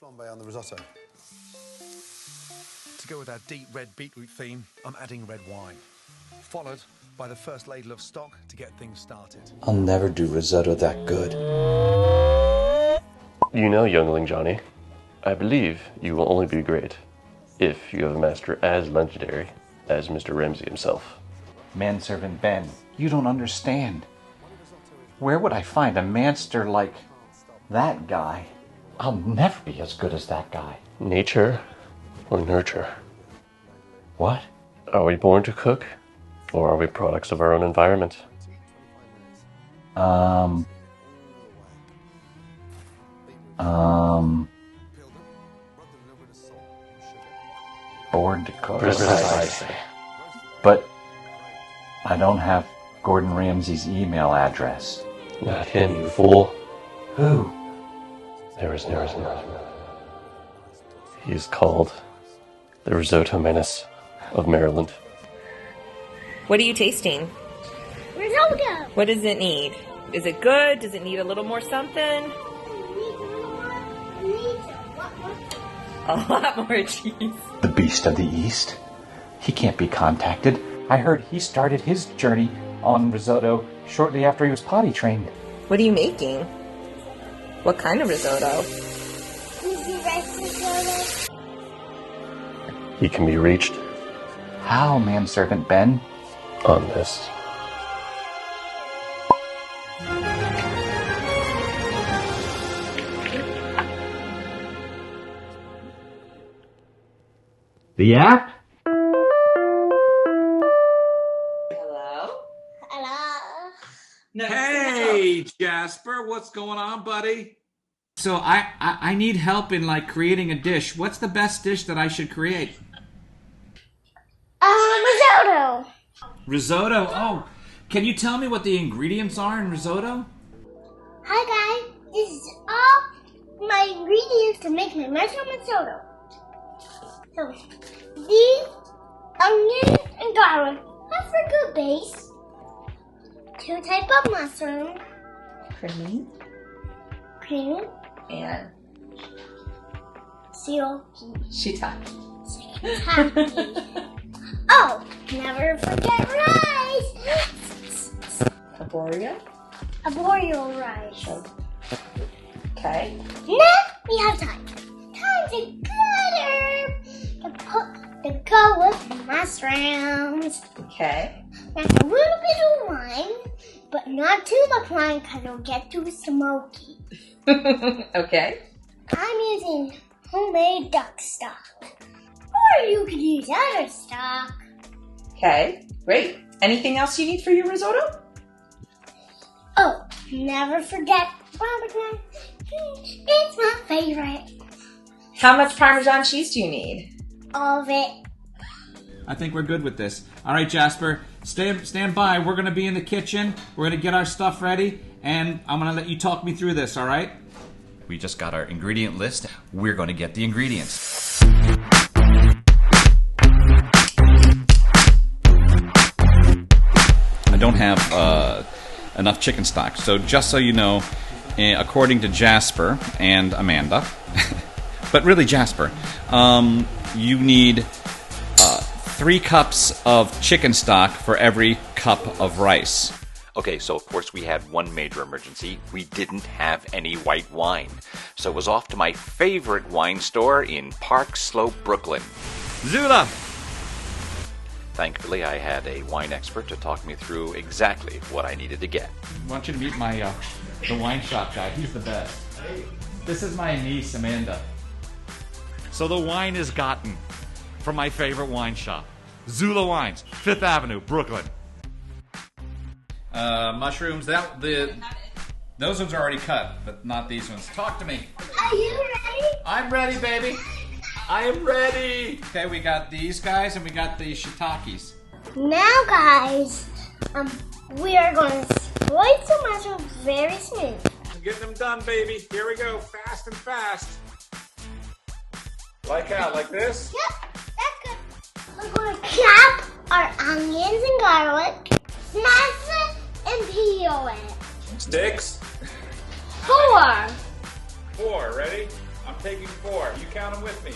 flambe on the risotto. To go with our deep red beetroot theme, I'm adding red wine, followed by the first ladle of stock to get things started. I'll never do risotto that good. You know, youngling Johnny, I believe you will only be great if you have a master as legendary as Mr. Ramsay himself. Manservant Ben, you don't understand. Where would I find a manster like that guy? I'll never be as good as that guy. Nature or nurture? What? Are we born to cook, or are we products of our own environment? Born to cook. Precisely. But I don't have Gordon Ramsay's email address. Not him, you fool. Who? There is no. He is called the Risotto Menace of Maryland. What are you tasting? Risotto. What does it need? Is it good? Does it need a little more something? A lot more cheese. The Beast of the East? He can't be contacted. I heard he started his journey on risotto shortly after he was potty trained. What are you making? What kind of risotto? Easy rice risotto. He can be reached How, manservant Ben? on this. The app? Hello? Hello. No, Hey, Jasper, what's going on, buddy? So I need help in like creating a dish. What's the best dish that I should create? Risotto. Risotto. Oh, can you tell me what the ingredients are in risotto? Hi guys, this is all my ingredients to make my mushroom risotto. So, these onions and garlic are for good base. 2 types of mushroom, Creamy cream, and shiitake. shiitake. Oh, never forget rice. Arborio? Arborio rice. Okay. Now we have thyme. Thyme's a good herb to go with the mushrooms. Okay. That's a little bit of wine, but not too much wine because it'll get too smoky. Okay. I'm using homemade duck stock. Or you could use other stock. Okay. Great. Anything else you need for your risotto? Oh, never forget Parmesan Cheese. It's my favorite. How much Parmesan cheese do you need? All of it. I think we're good with this. All right, Jasper, stand by. We're going to be in the kitchen. We're going to get our stuff ready, and I'm going to let you talk me through this, all right? We just got our ingredient list. We're going to get the ingredients. I don't have enough chicken stock, so just so you know, according to Jasper and Amanda, but really Jasper, you need 3 cups of chicken stock for every cup of rice. Okay, so of course we had one major emergency. We didn't have any white wine. So it was off to my favorite wine store in Park Slope, Brooklyn. Zula! Thankfully, I had a wine expert to talk me through exactly what I needed to get. I want you to meet my the wine shop guy. He's the best. This is my niece, Amanda. So the wine is gotten from my favorite wine shop, Zula Wines, 5th Avenue, Brooklyn. Mushrooms, those ones are already cut, but not these ones. Talk to me. Are you ready? I'm ready, baby. I am ready. Okay, we got these guys and we got the shiitakes. Now, guys, we are going to slice the mushrooms very smooth. Getting them done, baby. Here we go, fast and fast. Like how? Like this? Yep, that's good. We're going to chop our onions and garlic, smash it, and peel it. Sticks. 4. 4, ready? I'm taking 4. You count them with me.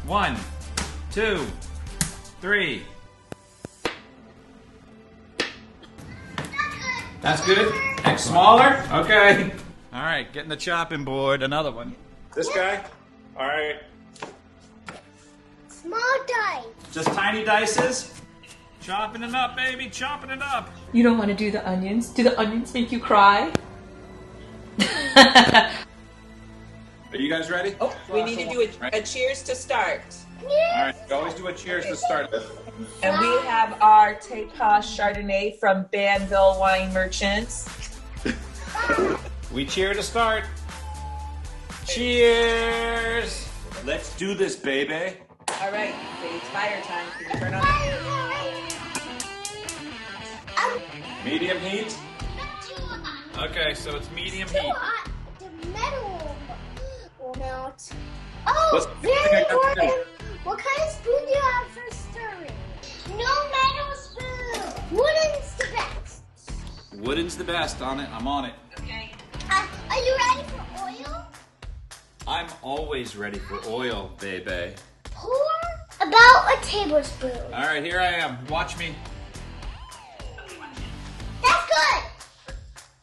1, 2, 3. That's good. Next, smaller. Okay. All right, getting the chopping board. Another one. This guy. All right. Small dice. Just tiny dices. Chopping it up, baby. Chopping it up. You don't want to do the onions? Do the onions make you cry? Are you guys ready? Oh, we need to do a cheers to start. All right. You always do a cheers to start with. And we have our Tepa Chardonnay from Banville Wine Merchants. We cheer to start. Cheers! Let's do this, baby. All right, it's fire time. Can you turn on the Medium heat. Okay, so it's medium heat. The metal will melt. Oh, What's- very important. What kind of spoon do you have for stirring? No metal spoon. Wooden's the best. Wooden's the best on it. I'm on it. Okay. Are you ready for oil? I'm always ready for oil, baby. Pour about a tablespoon. All right, here I am. Watch me. That's good.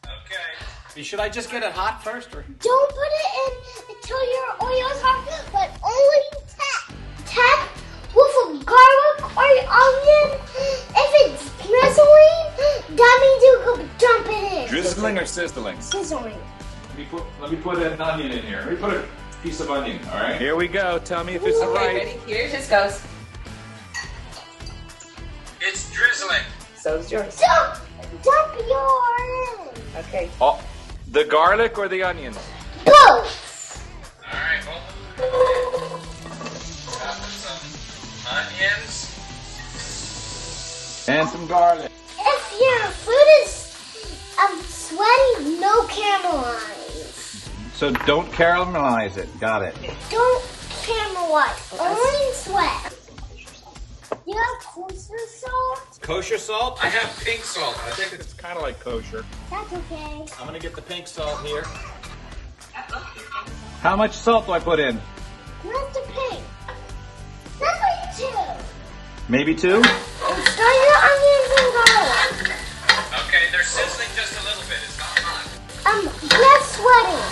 Okay. Should I just get it hot first, or? Don't put it in until your oil is hot, but only tap with a garlic or onion. If it's drizzling, that means you could dump it in. Drizzling or sizzling? Sizzling. Let me put an onion in here. Let me put a piece of onion. All right. Here we go. Tell me if it's Okay, right. ready? Here it just goes. It's drizzling. So's yours. Dump yours. Okay. Oh, the garlic or the onions? Both. All right. Some onions and some garlic. If your food is sweaty, no caramelize. So don't caramelize it. Got it. Don't caramelize. Only sweat. You have kosher salt? Kosher salt? I have pink salt. I think it's kind of like kosher. That's okay. I'm going to get the pink salt here. How much salt do I put in? Not the pink. That's like 2. Maybe 2? And stir your onions and garlic. Okay, they're sizzling just a little bit. It's not hot. Less sweating.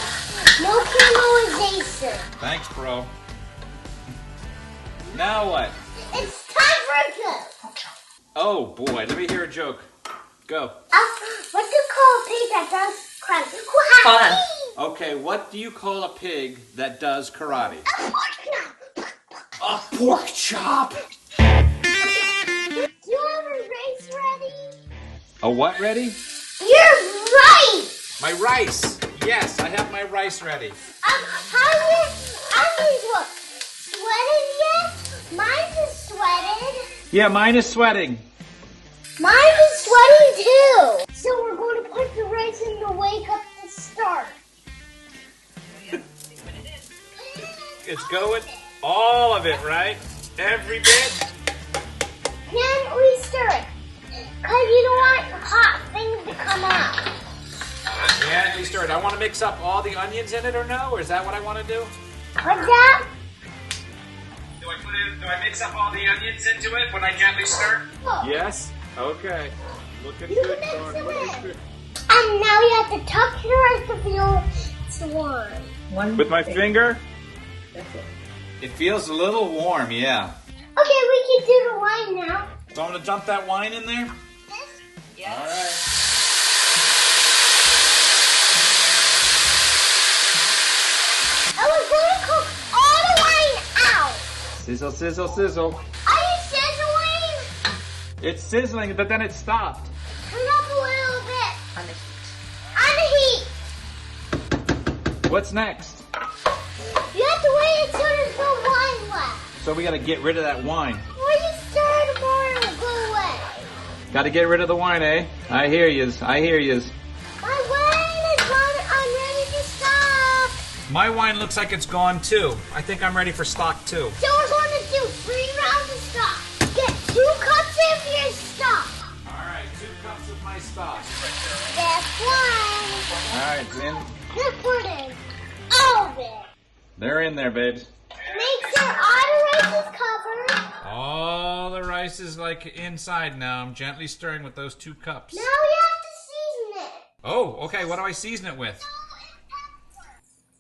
No caramelization. Thanks, bro. Now what? It's time for a joke. Oh, boy. Let me hear a joke. Go. What do you call a pig that does karate? Fun. Okay, what do you call a pig that does karate? A pork chop. A pork chop. Do you have a rice ready? A what ready? You're right. My rice. Yes, I have my rice ready. How are your onions look? Sweated yet? Mine is sweated. Yeah, mine is sweating. Mine is sweating too. So we're going to put the rice in to wake up the start. It's going, all of it, right? Every bit? Then we stir it. Because you don't want hot things to come out. Yeah, at least stir it. I want to mix up all the onions in it or no? Or is that what I want to do? What's that? Do I mix up all the onions into it when I gently stir? Oh. Yes? Okay. Looking You good, can Thorn. mix Looking them in. good. And now you have to touch your rice to feel it's warm. With my finger? It feels a little warm, yeah. Okay, we can do the wine now. So I'm going to dump that wine in there? Yes. All right. And we're going to cook all the wine out. Sizzle, sizzle, sizzle. Are you sizzling? It's sizzling, but then it stopped. Turn up a little bit. On the heat. What's next? You have to wait until there's no wine left. So we got to get rid of that wine. When you stir it more, it'll go away. Got to get rid of the wine, eh? I hear yous. I hear yous. My wine is gone. I'm ready to stop. My wine looks like it's gone too. I think I'm ready for stock too. So we're going to do 3 rounds of stock. Get 2 cups of your stock. All right, 2 cups of my stock. That's 1. All right, then Let's put in all of it. They're in there, babes. Make sure all the rice is covered. All the rice is like inside now. I'm gently stirring with those 2 cups. Now we have to season it. Oh, okay. What do I season it with?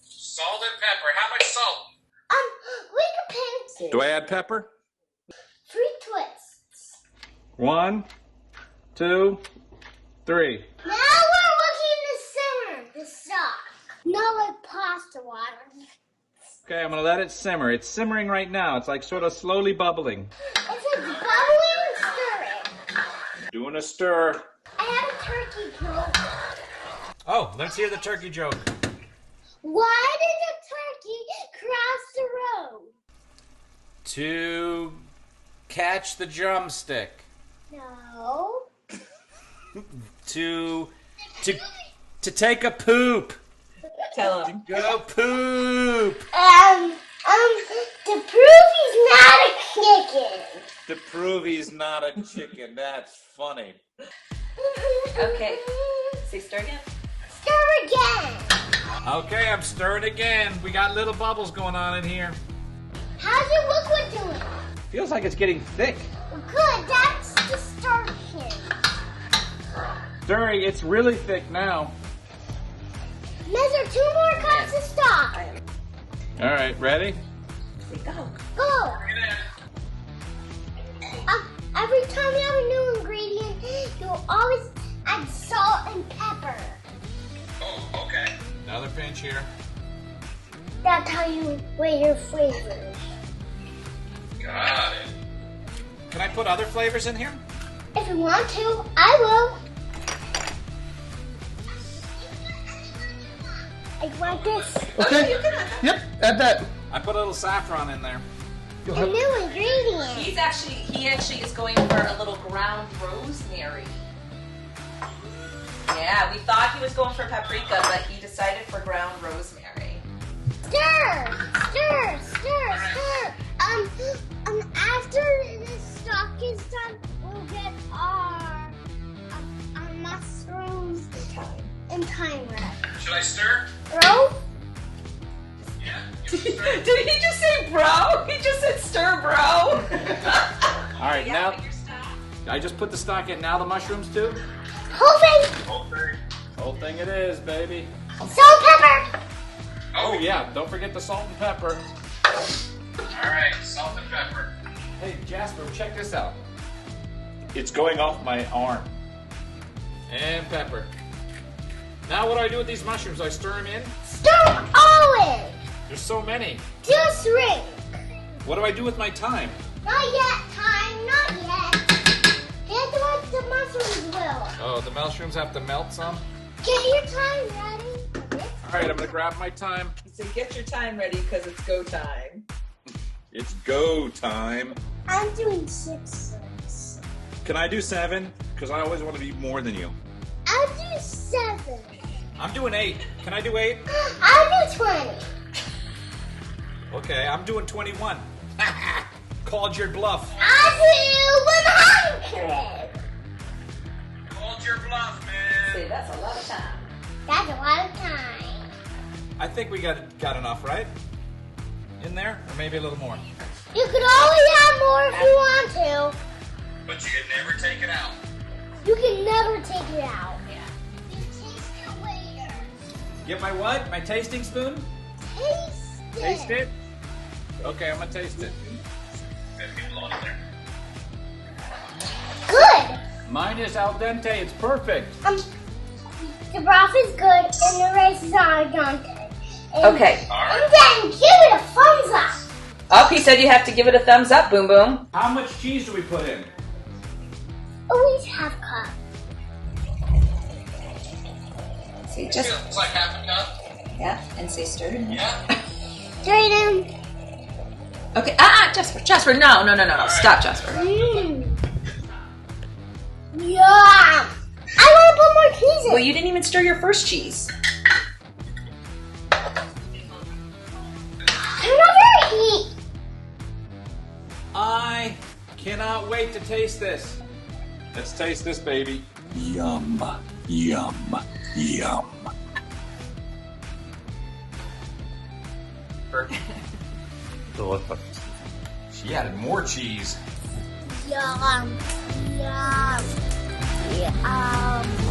Salt and pepper. How much salt? We can paint Do I add pepper? 3 twists. 1, 2, 3. Now we're looking to simmer the stock. Not like pasta water. Okay, I'm gonna let it simmer. It's simmering right now. It's like sort of slowly bubbling. If it's bubbling, stir it. Doing a stir. I have a turkey joke. Oh, let's hear the turkey joke. Why did the turkey cross the road? To catch the drumstick. No. To take a poop. Tell him. Go poop. To prove he's not a chicken. To prove he's not a chicken. That's funny. Okay. Say stir again. Stir again. Okay, I'm stirring again. We got little bubbles going on in here. How's your liquid doing? Feels like it's getting thick. Good, that's the start here. Stirring, it's really thick now. Measure 2 more cups of stock. All right, ready? Go. Go. Every time you have a new ingredient, you'll always add salt and pepper. Oh, okay. Another pinch here. That's how you weigh your flavors. Got it. Can I put other flavors in here? If you want to, I will. I want this. Okay. Yep, add that. I put a little saffron in there. A new ingredient. He actually is going for a little ground rosemary. Yeah, we thought he was going for paprika, but he decided for ground rosemary. Stir, stir, stir, stir. After the stock is done, we'll get our mushrooms and thyme ready. Should I stir? Bro? Yeah. Did he just say bro? He just said stir, bro. All right, Yeah, now put your stock. I just put the stock in. Now the mushrooms too. Whole thing. Whole thing. Whole thing it is, baby. Salt, pepper. Oh yeah, don't forget the salt and pepper. All right, salt and pepper. Hey Jasper, check this out. It's going off my arm. And pepper. Now what do I do with these mushrooms? I stir them in? Stir all in. There's so many. Just ring. What do I do with my thyme? Not yet, time. Not yet. Get what the mushrooms will. Oh, the mushrooms have to melt some? Get your time ready. All right, I'm gonna grab my thyme. He said get your time ready because it's go time. It's go time. I'm doing 6 serves. Can I do 7? Because I always want to be more than you. I'll do 7. I'm doing 8. Can I do 8? I'll do 20. Okay, I'm doing 21. Called your bluff. I'll do 100. Called your bluff, man. See, that's a lot of time. That's a lot of time. I think we got enough, right? In there? Or maybe a little more. You could always have more if you want to. But you can never take it out. You can never take it out. Yeah. You taste it later. Get my what? My tasting spoon? Taste it. Taste it? Okay, I'm gonna taste it. Get a lot in there. Good. Mine is al dente. It's perfect. The broth is good and the rice is al dente. And, Okay. And then give it a thumbs up. Oh, he said you have to give it a thumbs up, Boom Boom. How much cheese do we put in? Always half cup. See, just It's like half a cup. yeah, and say stir. Yeah. Straight in. Okay, Jasper, no. Stop, Jasper. Yeah. I want to put more cheese in. Well, you didn't even stir your first cheese. Turn off your heat. I cannot wait to taste this. Let's taste this, baby. Yum, yum, yum. Jasper. Delicious. She added more cheese. Yum. Yum. Yum.